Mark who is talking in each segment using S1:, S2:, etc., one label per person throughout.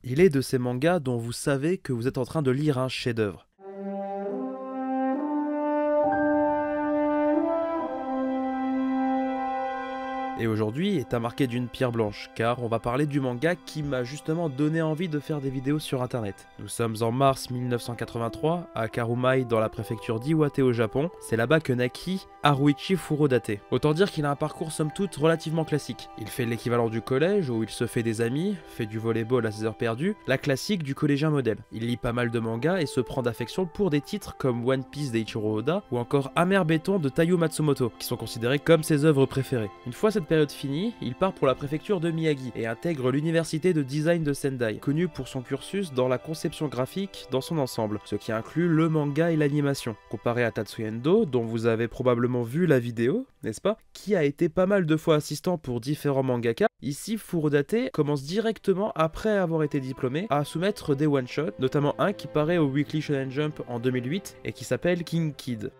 S1: Il est de ces mangas dont vous savez que vous êtes en train de lire un chef-d'œuvre. Et aujourd'hui est à marquer d'une pierre blanche, car on va parler du manga qui m'a justement donné envie de faire des vidéos sur internet. Nous sommes en mars 1983, à Karumai dans la préfecture d'Iwate au Japon. C'est là-bas que naquit Haruichi Furodate. Autant dire qu'il a un parcours somme toute relativement classique. Il fait l'équivalent du collège, où il se fait des amis, fait du volleyball à ses heures perdues, la classique du collégien modèle. Il lit pas mal de mangas et se prend d'affection pour des titres comme One Piece d'Eiichiro Oda, ou encore Amer Béton de Taiyo Matsumoto, qui sont considérés comme ses œuvres préférées. Une fois cette période finie, il part pour la préfecture de Miyagi et intègre l'université de design de Sendai, connue pour son cursus dans la conception graphique dans son ensemble, ce qui inclut le manga et l'animation. Comparé à Tatsuya Endo, dont vous avez probablement vu la vidéo, n'est-ce pas, qui a été pas mal de fois assistant pour différents mangaka, ici Furodate commence directement après avoir été diplômé à soumettre des one-shots, notamment un qui paraît au Weekly Shonen Jump en 2008 et qui s'appelle King Kid.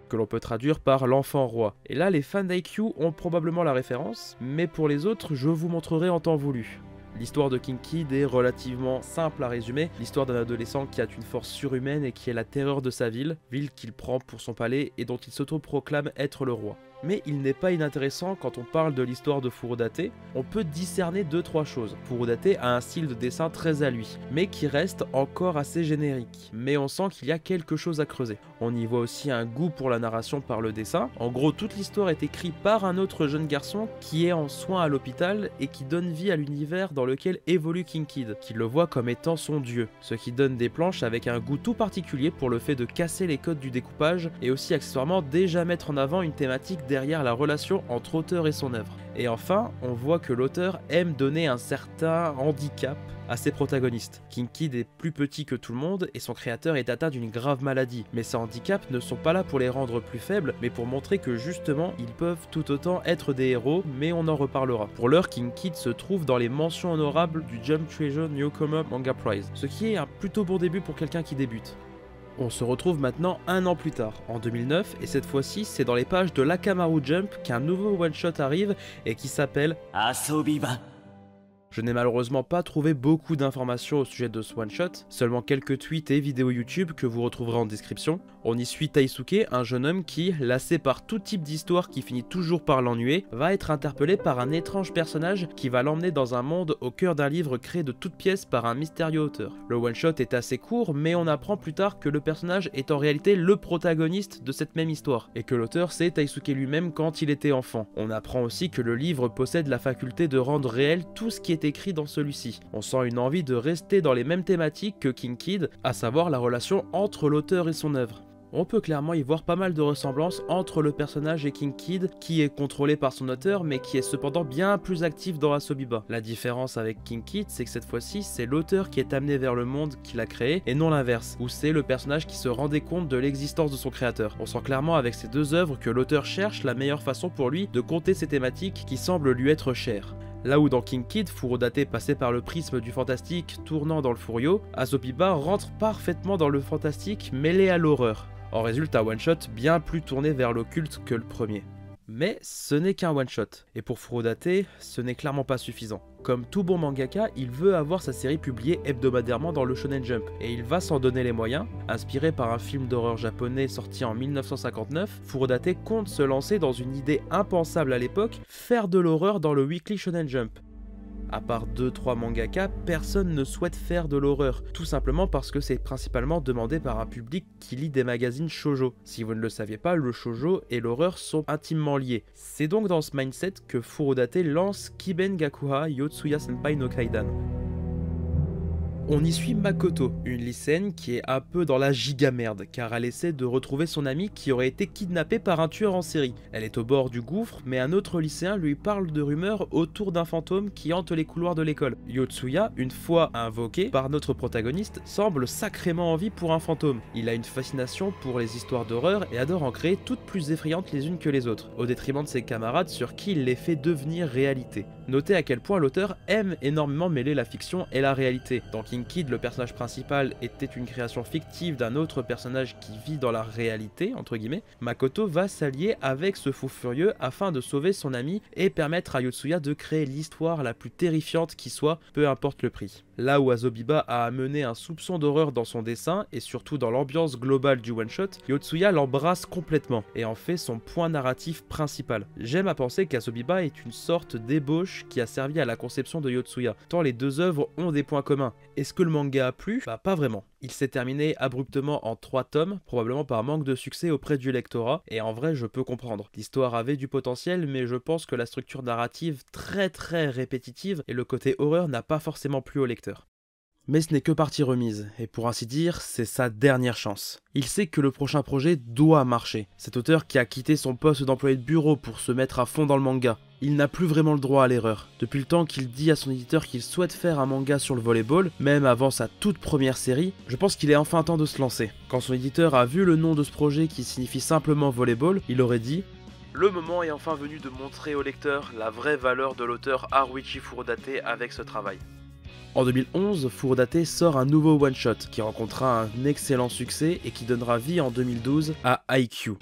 S1: Que l'on peut traduire par l'enfant roi. Et là, les fans d'IQ ont probablement la référence, mais pour les autres, je vous montrerai en temps voulu. L'histoire de King Kid est relativement simple à résumer, l'histoire d'un adolescent qui a une force surhumaine et qui est la terreur de sa ville qu'il prend pour son palais et dont il s'autoproclame être le roi. Mais il n'est pas inintéressant quand on parle de l'histoire de Furodate, on peut discerner 2-3 choses. Furodate a un style de dessin très à lui, mais qui reste encore assez générique. Mais on sent qu'il y a quelque chose à creuser. On y voit aussi un goût pour la narration par le dessin. En gros, toute l'histoire est écrite par un autre jeune garçon qui est en soins à l'hôpital et qui donne vie à l'univers dans lequel évolue King Kid, qui le voit comme étant son dieu. Ce qui donne des planches avec un goût tout particulier pour le fait de casser les codes du découpage et aussi accessoirement déjà mettre en avant une thématique derrière la relation entre auteur et son œuvre. Et enfin, on voit que l'auteur aime donner un certain handicap à ses protagonistes. King Kid est plus petit que tout le monde et son créateur est atteint d'une grave maladie. Mais ces handicaps ne sont pas là pour les rendre plus faibles, mais pour montrer que justement, ils peuvent tout autant être des héros, mais on en reparlera. Pour l'heure, King Kid se trouve dans les mentions honorables du Jump Treasure Newcomer Manga Prize, ce qui est un plutôt bon début pour quelqu'un qui débute. On se retrouve maintenant un an plus tard, en 2009, et cette fois-ci, c'est dans les pages de l'Akamaru Jump qu'un nouveau one-shot arrive et qui s'appelle Asobiba. Je n'ai malheureusement pas trouvé beaucoup d'informations au sujet de ce one-shot, seulement quelques tweets et vidéos YouTube que vous retrouverez en description. On y suit Taisuke, un jeune homme qui, lassé par tout type d'histoire qui finit toujours par l'ennuyer, va être interpellé par un étrange personnage qui va l'emmener dans un monde au cœur d'un livre créé de toutes pièces par un mystérieux auteur. Le one-shot est assez court, mais on apprend plus tard que le personnage est en réalité le protagoniste de cette même histoire, et que l'auteur c'est Taisuke lui-même quand il était enfant. On apprend aussi que le livre possède la faculté de rendre réel tout ce qui est écrit dans celui-ci. On sent une envie de rester dans les mêmes thématiques que King Kid, à savoir la relation entre l'auteur et son œuvre. On peut clairement y voir pas mal de ressemblances entre le personnage et King Kid, qui est contrôlé par son auteur, mais qui est cependant bien plus actif dans Asobiba. La différence avec King Kid, c'est que cette fois-ci, c'est l'auteur qui est amené vers le monde qu'il a créé, et non l'inverse, où c'est le personnage qui se rendait compte de l'existence de son créateur. On sent clairement avec ces deux œuvres que l'auteur cherche la meilleure façon pour lui de compter ces thématiques qui semblent lui être chères. Là où dans King Kid, Furodate passait par le prisme du fantastique tournant dans le furio, Asobiba rentre parfaitement dans le fantastique mêlé à l'horreur. En résulte un one-shot bien plus tourné vers l'occulte que le premier. Mais ce n'est qu'un one-shot, et pour Furodate, ce n'est clairement pas suffisant. Comme tout bon mangaka, il veut avoir sa série publiée hebdomadairement dans le Shonen Jump, et il va s'en donner les moyens. Inspiré par un film d'horreur japonais sorti en 1959, Furodate compte se lancer dans une idée impensable à l'époque, faire de l'horreur dans le Weekly Shonen Jump. À part 2-3 mangaka, personne ne souhaite faire de l'horreur, tout simplement parce que c'est principalement demandé par un public qui lit des magazines shoujo. Si vous ne le saviez pas, le shoujo et l'horreur sont intimement liés. C'est donc dans ce mindset que Furodate lance Kiben Gakuha Yotsuya Senpai no Kaidan. On y suit Makoto, une lycéenne qui est un peu dans la giga merde, car elle essaie de retrouver son ami qui aurait été kidnappé par un tueur en série. Elle est au bord du gouffre, mais un autre lycéen lui parle de rumeurs autour d'un fantôme qui hante les couloirs de l'école. Yotsuya, une fois invoqué par notre protagoniste, semble sacrément en vie pour un fantôme. Il a une fascination pour les histoires d'horreur et adore en créer toutes plus effrayantes les unes que les autres, au détriment de ses camarades sur qui il les fait devenir réalité. Notez à quel point l'auteur aime énormément mêler la fiction et la réalité. Dans King Kid, le personnage principal était une création fictive d'un autre personnage qui vit dans la réalité, entre guillemets. Makoto va s'allier avec ce fou furieux afin de sauver son ami et permettre à Yotsuya de créer l'histoire la plus terrifiante qui soit, peu importe le prix. Là où Asobiba a amené un soupçon d'horreur dans son dessin et surtout dans l'ambiance globale du one-shot, Yotsuya l'embrasse complètement et en fait son point narratif principal. J'aime à penser qu'Asobiba est une sorte d'ébauche qui a servi à la conception de Yotsuya, tant les deux œuvres ont des points communs. Est-ce que le manga a plu? Bah pas vraiment. Il s'est terminé abruptement en 3 tomes, probablement par manque de succès auprès du lectorat, et en vrai je peux comprendre. L'histoire avait du potentiel, mais je pense que la structure narrative très répétitive et le côté horreur n'a pas forcément plu au lecteur. Mais ce n'est que partie remise, et pour ainsi dire, c'est sa dernière chance. Il sait que le prochain projet doit marcher. Cet auteur qui a quitté son poste d'employé de bureau pour se mettre à fond dans le manga, il n'a plus vraiment le droit à l'erreur. Depuis le temps qu'il dit à son éditeur qu'il souhaite faire un manga sur le volleyball, même avant sa toute première série, je pense qu'il est enfin temps de se lancer. Quand son éditeur a vu le nom de ce projet qui signifie simplement volleyball, il aurait dit: le moment est enfin venu de montrer au lecteur la vraie valeur de l'auteur Haruichi Furudate avec ce travail. En 2011, Furudate sort un nouveau one-shot qui rencontrera un excellent succès et qui donnera vie en 2012 à Haikyuu.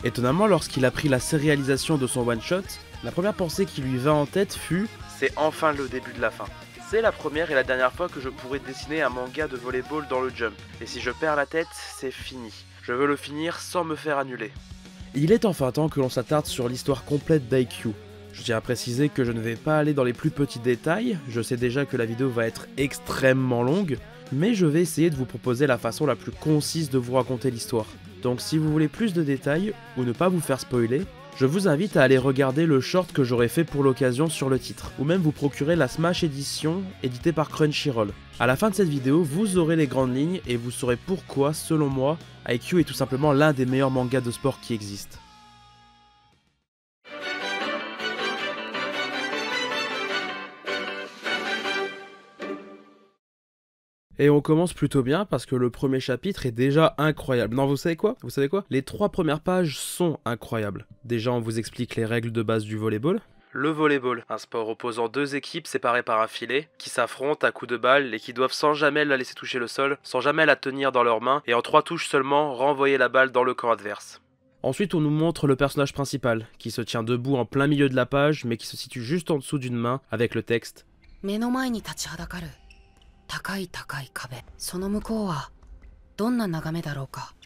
S1: Étonnamment, lorsqu'il a pris la sérialisation de son one-shot, la première pensée qui lui vint en tête fut « c'est enfin le début de la fin ». C'est la première et la dernière fois que je pourrais dessiner un manga de volleyball dans le Jump. Et si je perds la tête, c'est fini. Je veux le finir sans me faire annuler. Il est enfin temps que l'on s'attarde sur l'histoire complète d'Haikyuu. Je tiens à préciser que je ne vais pas aller dans les plus petits détails, je sais déjà que la vidéo va être extrêmement longue, mais je vais essayer de vous proposer la façon la plus concise de vous raconter l'histoire. Donc si vous voulez plus de détails, ou ne pas vous faire spoiler, je vous invite à aller regarder le short que j'aurais fait pour l'occasion sur le titre, ou même vous procurer la Smash Edition éditée par Crunchyroll. A la fin de cette vidéo, vous aurez les grandes lignes et vous saurez pourquoi, selon moi, Haikyuu est tout simplement l'un des meilleurs mangas de sport qui existent. Et on commence plutôt bien parce que le premier chapitre est déjà incroyable. Non, vous savez quoi? Les 3 premières pages sont incroyables. Déjà, on vous explique les règles de base du volleyball. Le volleyball, un sport opposant 2 équipes séparées par un filet, qui s'affrontent à coups de balle et qui doivent sans jamais la laisser toucher le sol, sans jamais la tenir dans leurs mains, et en 3 touches seulement renvoyer la balle dans le camp adverse. Ensuite, on nous montre le personnage principal, qui se tient debout en plein milieu de la page, mais qui se situe juste en dessous d'une main, avec le texte.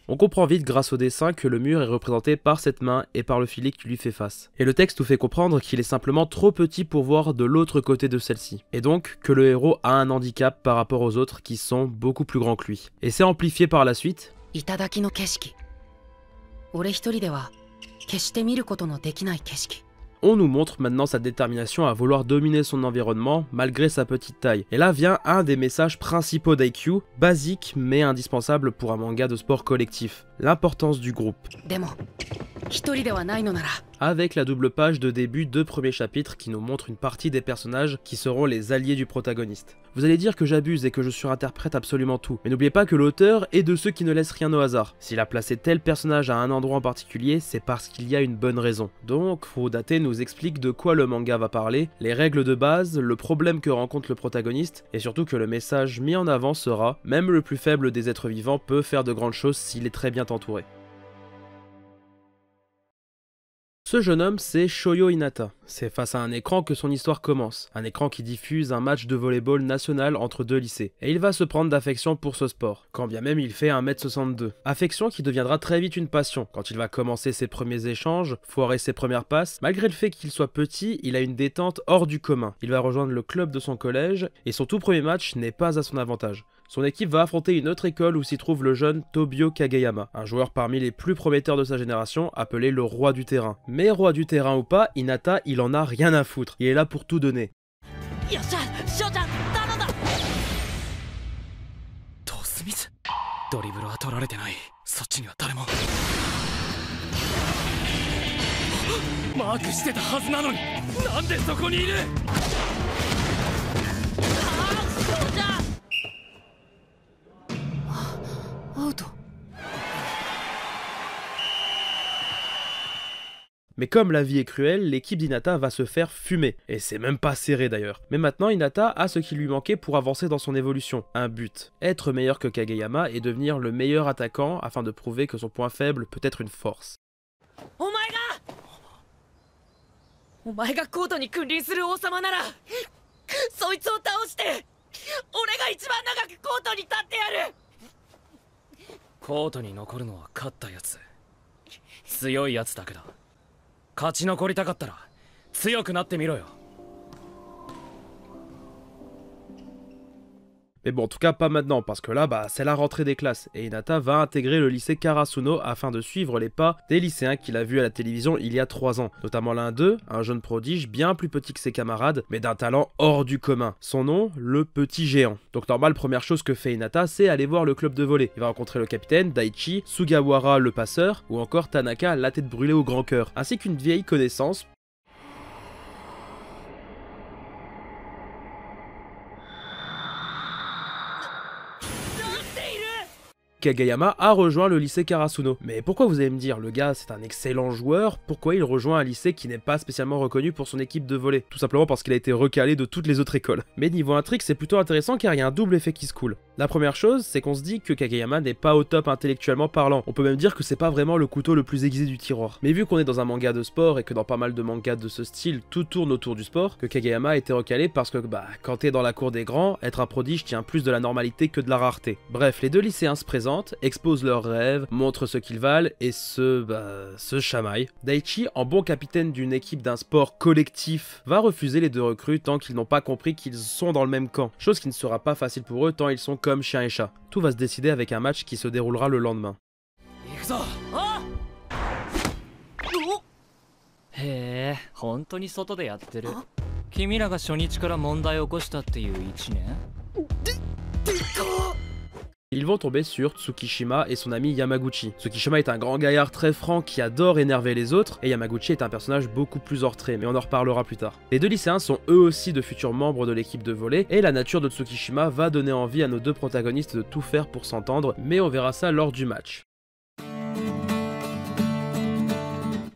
S1: On comprend vite grâce au dessin que le mur est représenté par cette main et par le filet qui lui fait face. Et le texte nous fait comprendre qu'il est simplement trop petit pour voir de l'autre côté de celle-ci. Et donc que le héros a un handicap par rapport aux autres qui sont beaucoup plus grands que lui. Et c'est amplifié par la suite. On nous montre maintenant sa détermination à vouloir dominer son environnement malgré sa petite taille. Et là vient un des messages principaux d'Haikyuu, basique mais indispensable pour un manga de sport collectif, l'importance du groupe. Avec la double page de début de premier chapitre qui nous montre une partie des personnages qui seront les alliés du protagoniste. Vous allez dire que j'abuse et que je surinterprète absolument tout, mais n'oubliez pas que l'auteur est de ceux qui ne laissent rien au hasard. S'il a placé tel personnage à un endroit en particulier, c'est parce qu'il y a une bonne raison. Donc, Furudate nous explique de quoi le manga va parler, les règles de base, le problème que rencontre le protagoniste, et surtout que le message mis en avant sera « Même le plus faible des êtres vivants peut faire de grandes choses s'il est très bien entouré ». Ce jeune homme, c'est Shoyo Hinata. C'est face à un écran que son histoire commence. Un écran qui diffuse un match de volleyball national entre 2 lycées. Et il va se prendre d'affection pour ce sport, quand bien même il fait 1m62. Affection qui deviendra très vite une passion. Quand il va commencer ses premiers échanges, foirer ses premières passes, malgré le fait qu'il soit petit, il a une détente hors du commun. Il va rejoindre le club de son collège, et son tout premier match n'est pas à son avantage. Son équipe va affronter une autre école où s'y trouve le jeune Tobio Kageyama, un joueur parmi les plus prometteurs de sa génération, appelé le roi du terrain. Mais roi du terrain ou pas, Hinata, il en a rien à foutre, il est là pour tout donner. Mais comme la vie est cruelle, l'équipe d'Hinata va se faire fumer, et c'est même pas serré d'ailleurs. Mais maintenant Hinata a ce qui lui manquait pour avancer dans son évolution, un but. Être meilleur que Kageyama et devenir le meilleur attaquant afin de prouver que son point faible peut être une force.
S2: お前がコートに君臨する王様ならそいつを倒して俺が一番長くコートに立ってやる。コートに残るのは勝ったやつ、強いやつだけど勝ち残りたかったら強くなってみろよ。
S1: Mais bon, en tout cas pas maintenant, parce que là, c'est la rentrée des classes, et Hinata va intégrer le lycée Karasuno afin de suivre les pas des lycéens qu'il a vus à la télévision il y a 3 ans. Notamment l'un d'eux, un jeune prodige bien plus petit que ses camarades, mais d'un talent hors du commun. Son nom, le Petit Géant. Donc normal, première chose que fait Hinata, c'est aller voir le club de volley. Il va rencontrer le capitaine, Daichi, Sugawara le passeur, ou encore Tanaka, la tête brûlée au grand cœur, ainsi qu'une vieille connaissance, Kageyama a rejoint le lycée Karasuno. Mais pourquoi, vous allez me dire, le gars c'est un excellent joueur, pourquoi il rejoint un lycée qui n'est pas spécialement reconnu pour son équipe de volley? Tout simplement parce qu'il a été recalé de toutes les autres écoles. Mais niveau intrigue, c'est plutôt intéressant car il y a un double effet qui se coule. La première chose, c'est qu'on se dit que Kageyama n'est pas au top intellectuellement parlant. On peut même dire que c'est pas vraiment le couteau le plus aiguisé du tiroir. Mais vu qu'on est dans un manga de sport et que dans pas mal de mangas de ce style, tout tourne autour du sport, que Kageyama a été recalé parce que quand t'es dans la cour des grands, être un prodige tient plus de la normalité que de la rareté. Bref, les deux lycéens se présentent, exposent leurs rêves, montrent ce qu'ils valent et se chamaillent. Daichi, en bon capitaine d'une équipe d'un sport collectif, va refuser les deux recrues tant qu'ils n'ont pas compris qu'ils sont dans le même camp. Chose qui ne sera pas facile pour eux tant ils sont comme chien et chat. Tout va se décider avec un match qui se déroulera le lendemain.
S2: へえ、本当に外でやってる。君らが初日から問題を起こしたっていう1年？Ils
S1: vont tomber sur Tsukishima et son ami Yamaguchi. Tsukishima est un grand gaillard très franc qui adore énerver les autres, et Yamaguchi est un personnage beaucoup plus hors trait, mais on en reparlera plus tard. Les deux lycéens sont eux aussi de futurs membres de l'équipe de volley, et la nature de Tsukishima va donner envie à nos deux protagonistes de tout faire pour s'entendre, mais on verra ça lors du match.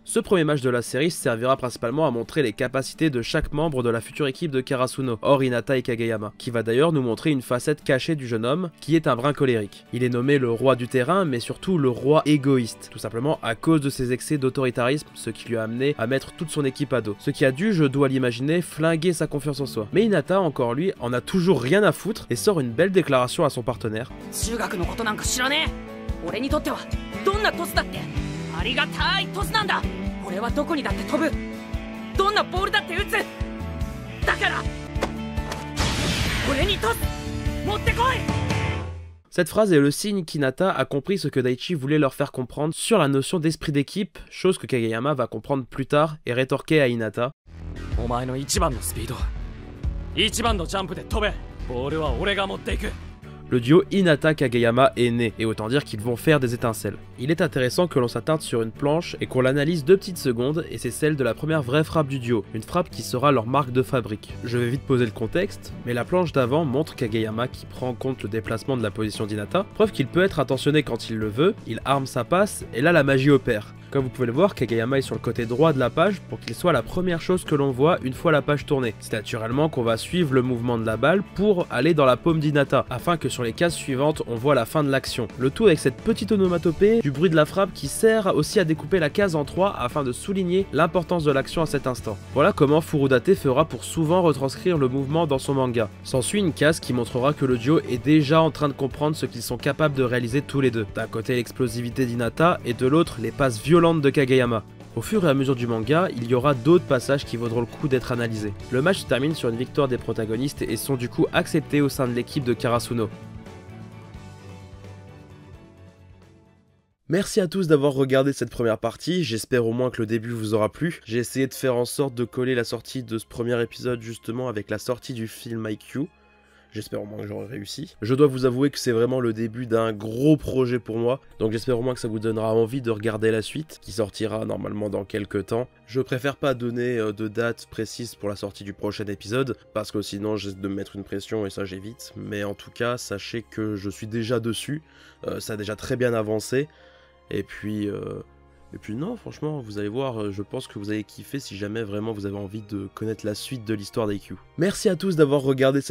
S1: Ce premier match de la série servira principalement à montrer les capacités de chaque membre de la future équipe de Karasuno, hors Hinata et Kageyama, qui va d'ailleurs nous montrer une facette cachée du jeune homme, qui est un brin colérique. Il est nommé le roi du terrain, mais surtout le roi égoïste, tout simplement à cause de ses excès d'autoritarisme, ce qui lui a amené à mettre toute son équipe à dos. Ce qui a dû, je dois l'imaginer, flinguer sa confiance en soi. Mais Hinata, encore lui, en a toujours rien à foutre et sort une belle déclaration à son partenaire.
S2: ありがたいトスなんだ。俺はどこにだって飛ぶ。どんなボールだって打つ。だから俺にトス持ってこい。
S1: Cette phrase est le signe qu'Hinata a compris ce que Daichi voulait leur faire comprendre sur la notion d'esprit d'équipe, chose que Kageyama va comprendre plus tard et rétorquer à Hinata.
S2: お前の一番のスピード、一番のジャンプで飛べ。ボールは俺が持っていく。
S1: Le duo Hinata-Kageyama est né, et autant dire qu'ils vont faire des étincelles. Il est intéressant que l'on s'attarde sur une planche et qu'on l'analyse 2 petites secondes, et c'est celle de la première vraie frappe du duo, une frappe qui sera leur marque de fabrique. Je vais vite poser le contexte, mais la planche d'avant montre Kageyama qui prend en compte le déplacement de la position d'Hinata, preuve qu'il peut être attentionné quand il le veut, il arme sa passe, et là la magie opère. Comme vous pouvez le voir, Kageyama est sur le côté droit de la page pour qu'il soit la première chose que l'on voit une fois la page tournée. C'est naturellement qu'on va suivre le mouvement de la balle pour aller dans la paume d'Hinata, afin que sur les cases suivantes on voit la fin de l'action. Le tout avec cette petite onomatopée du bruit de la frappe qui sert aussi à découper la case en 3 afin de souligner l'importance de l'action à cet instant. Voilà comment Furudate fera pour souvent retranscrire le mouvement dans son manga. S'ensuit une case qui montrera que le duo est déjà en train de comprendre ce qu'ils sont capables de réaliser tous les deux. D'un côté l'explosivité d'Hinata et de l'autre les passes violentes de Kageyama. Au fur et à mesure du manga, il y aura d'autres passages qui vaudront le coup d'être analysés. Le match se termine sur une victoire des protagonistes et sont du coup acceptés au sein de l'équipe de Karasuno. Merci à tous d'avoir regardé cette première partie, j'espère au moins que le début vous aura plu. J'ai essayé de faire en sorte de coller la sortie de ce premier épisode justement avec la sortie du film IQ. J'espère au moins que j'aurai réussi. Je dois vous avouer que c'est vraiment le début d'un gros projet pour moi, donc j'espère au moins que ça vous donnera envie de regarder la suite, qui sortira normalement dans quelques temps. Je préfère pas donner de date précise pour la sortie du prochain épisode, parce que sinon je risque de me mettre une pression et ça j'évite, mais en tout cas, sachez que je suis déjà dessus, ça a déjà très bien avancé, et puis Et puis non, franchement, vous allez voir, je pense que vous allez kiffer si jamais vraiment vous avez envie de connaître la suite de l'histoire d'IQ. Merci à tous d'avoir regardé cette